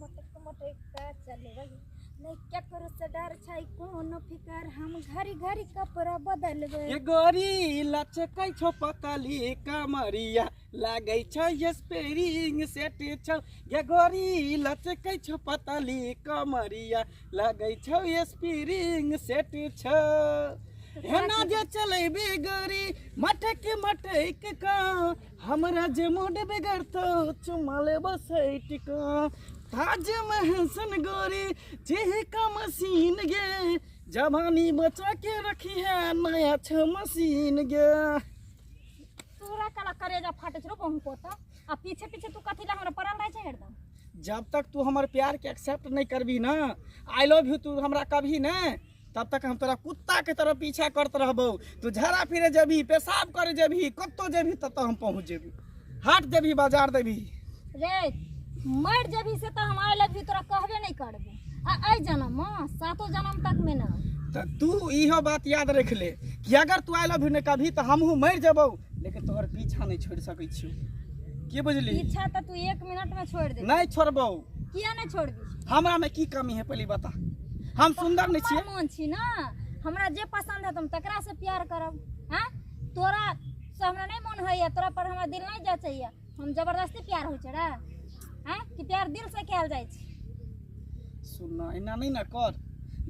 मटक मटक का चले रही नहीं क्या करो से डर छाई कोनो फिकर हम घरी घरी कपड़ा बदलबे ये गोरी लचकै छो पतली कमरिया लागै छ स्पेरिंग सेट छ ये गोरी लचकै छो पतली कमरिया लागै छ स्पेरिंग सेट छ हेना जे चलेबे गोरी मटक मटक का हमरा जे मूड बिगड़तो चुमाले बसैट का ताज महसन गोरी जे का मशीन गे जवानी बचा के रखी है नया छ मशीन गे तोरा कला करेजा फाटे छरो बहु पोता आ पीछे पीछे तू कथि ला हमरा परन रह छ एकदम जब तक तू हमारे प्यार के एक्सेप्ट नहीं करबी ना आई लव यू तू हमरा कभी ना तब तक हम तोरा कुत्ता के तरह पीछा करते रहबो तू झाड़ा फिरे जबी पेशाब करे जबी कत्तो जबी तब हम पहुंच जेबी हाट देबी बाजार देबी रे मर जबी से तो हम आई लव यू तोरा कहबे नहीं करबे आ आई जन्म सातों जन्म तक में ना तो तू इहो बात याद रख ले कि अगर तू आई लव यू ने कभी तो हमहू मर जबो लेकिन तोहर पीछा नहीं छोड़ सकै छियो की बुझली पीछा तो तू 1 मिनट में छोड़ दे नहीं छोड़बो किया नहीं छोड़बी हमरा में की कमी है पहले बता हम सुंदर नहीं छिए मन छी ना हमरा जे पसंद है तुम तकरा से प्यार करब हां तोरा से हमरा नहीं मन है तोरा पर हमरा दिल नहीं जा चाहिए हम जबरदस्ती प्यार हो छड़ा हां कि प्यार दिल से कैल जाय छी सुनना इना नहीं ना कर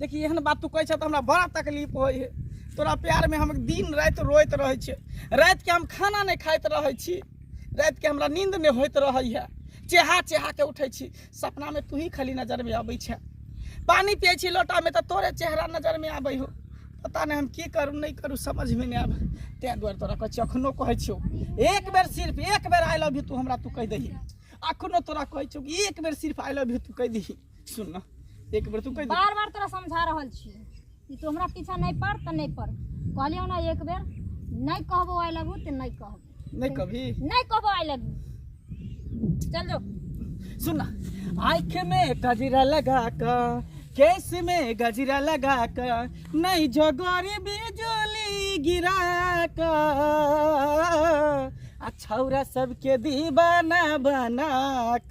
देखी एहन बात तू कहै छ त हमरा बड़ा तकलीफ होय है तोरा प्यार में हम दिन रात रोइत रहै छी रात के हम खाना नहीं खाइत रहै छी रात के हमरा नींद नहीं होइत रहै है चेहा चेहा के उठै छी सपना में तू ही खाली नजर में आबै छ पानी पिए छी लोटा में तो तोरे चेहरा नजर में आबै हो पता नहीं हम की करूँ नहीं करूँ समझ में नहीं आवे ते द्वारे तोरा कह अखनो कहै छियो एक बेर सिर्फ एक बेर आई लव यू तू हमरा तू कह दही अखनो तोरा कहै छियो कि एक बेर सिर्फ आई लव यू तू कह दही सुन ना एक बेर तू कह दही बार बार तोरा समझा रहल छी कि तू हमरा पीछा नहीं पड़ त नहीं पड़ कहलियो ना एक बेर नहीं कहबो आई लव यू त नहीं कहबो नहीं कभी नहीं कहबो आई लव यू चल जो सुन ना आँख में गजरा लगा का केस में गजरा लगा कर नहीं जोगोरी बिजली गिरा कर छौरा सबके दीवाना बना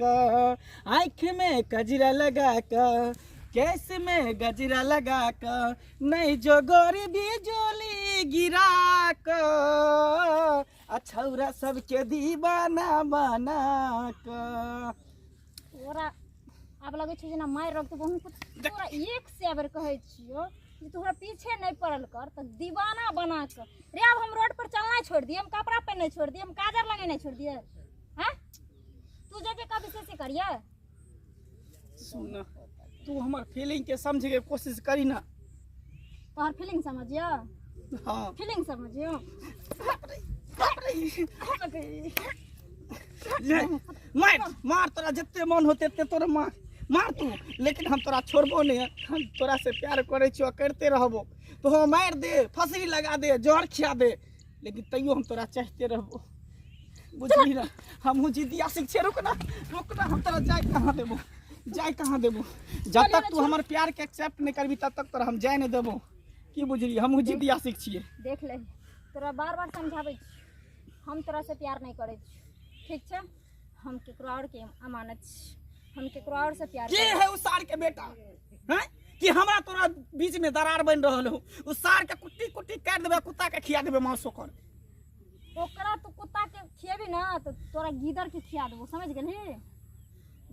कर आँख में गजरा लगा कर केस में गजरा लगा कर नहीं जोगोरी बिजली गिरा कर छौरा सबके दीवाना बना कर तोरा अब लगे छै जेना मार रख तो बहुत तोरा एक से बेर कहै छियो कि तोरा पीछे नहीं पड़ल कर त दीवाना बना के रे अब हम रोड पर चलना छोड़ दिए हम कपड़ा पहनना छोड़ दिए हम काजर लगाना छोड़ दिए हैं तू जे कभी से करिए सुन तू हमर फीलिंग के समझे के कोशिश करी ना तोहर फीलिंग समझियो हां फीलिंग समझियो मार मार तोरा जितने मन होते ते तोरा मार मार तू लेकिन हम तोरा छोड़बो नहीं हम तोरा से प्यार करे छियो करते रहबो तो हम मार दे फसरी लगा दे जहर खिया दे लेकिन तैयो हम तोरा चाहते रहबो बुझली ना हम जिद्दी आशिक छे रुक ना हम तोरा जाय कहां देबो जब तक तू हमर प्यार के एक्सेप्ट नहीं करबी तब तक तोरा हम जाय नहीं देबो की बुझली हम जिद्दी आशिक छिए देख ले तोरा बार-बार समझाबै छी हम तोरा से प्यार नहीं करै छी ठीक छै हम केकरो और के अमानत छी हम केकरो और से प्यार के है उस सार के बेटा हैं कि हमरा तोरा बीच में दरार बन रहल हो उस सार के कुट्टी कुट्टी काट देबे कुत्ता के खिया देबे मांस ओकर ओकरा तू कुत्ता के खिएबी ना तो तोरा गीदड़ के खिया देबो समझ गेली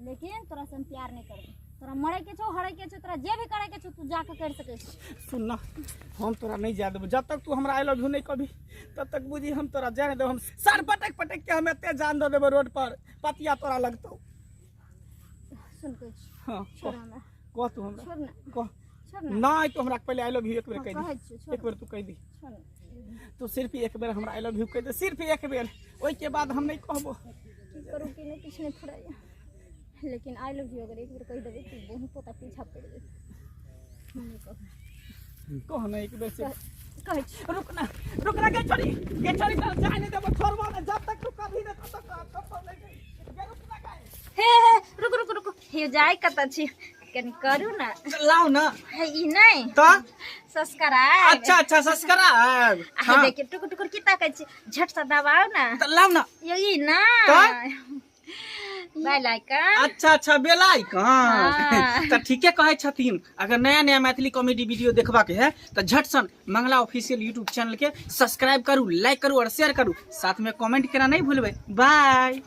लेकिन तोरा से हम प्यार नहीं करबो तोरा मरे के छो हरे के छो तोरा जे भी करे के छो तू जाके कर सकै छी सुन ना हम तोरा नहीं जा देबो जब तक तू हमरा आई लव यू नहीं कभी तब तक बुझी हम तोरा जाने देबो हम सर पटक पटक के हम एते जान दे देबो रोड पर पतिया तोरा लगतो सुन कुछ हां छोड़ हमरा कह तू हमरा छोड़ ना कह छोड़ ना नहीं तो हमरा पहले आई लव यू एक बेर कह कहै दी छी छोड़ एक बेर तू कह दी छोड़ तू सिर्फ एक बेर हमरा आई लव यू कह दे सिर्फ एक बेर ओई के बाद हम नहीं कहबो की करू कि नहीं कुछ नहीं फुराया लेकिन आई लव यू अगर एक बार कह देबे तो बहुत पता पीछा पड़ जाए नहीं कह ना एक बेर से कहै छी रुक ना के छोड़ी तो जाने देबो छोड़बो ना जब तक तू कभी ना तब तक नहीं गई रुक ना गए हे रुक हे जाय कत छी कनी करू ना लाओ ना है ई नहीं तो सब्सक्राइब अच्छा सब्सक्राइब हां देखिए टुकुर टुकुर की ताकै छी झट से दबाओ ना तो लाओ ना यही ना तो बेल आइकन। अच्छा बेल आइकन हाँ। तो ठीके कहे छथिन। अगर नया नया मैथिली कॉमेडी वीडियो देखबा के है तो झट सन मंगला ऑफिशियल यूट्यूब चैनल के सब्सक्राइब करू, लाइक करू और शेयर करू, साथ में कमेंट करना नहीं भूलबे। बाय।